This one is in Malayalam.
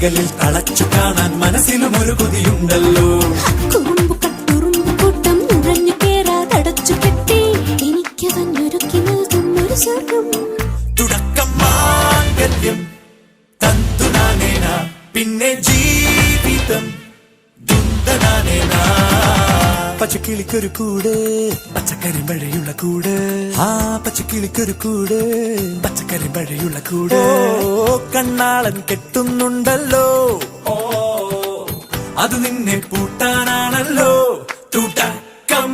കൈകളിൽ തളച്ചു കാണാൻ മനസ്സിലും ഒരു കൊതിയുണ്ടല്ലോ. കൂട്ടം നുഴഞ്ഞു കേറാതടച്ചു കെട്ടി എനിക്ക് തന്നൊരുക്കി നൽകുന്നൊരു സ്വർഗം. തുടക്കം മാംഗല്യം തന്തുനാനേന, പിന്നെ ജീവിതം ദുന്ദനാനേന. പച്ചക്കിളിക്കൊരു കൂട്, പച്ചക്കറി മഴയുള്ള കൂട്. ആ പച്ചക്കിളിക്കൊരു കൂട്, പച്ചക്കറി മഴയുള്ള കൂട്. കണ്ണാളൻ കെട്ടുന്നുണ്ടല്ലോ, അത് നിന്നെ പൂട്ടാനാണല്ലോ. തുടക്കം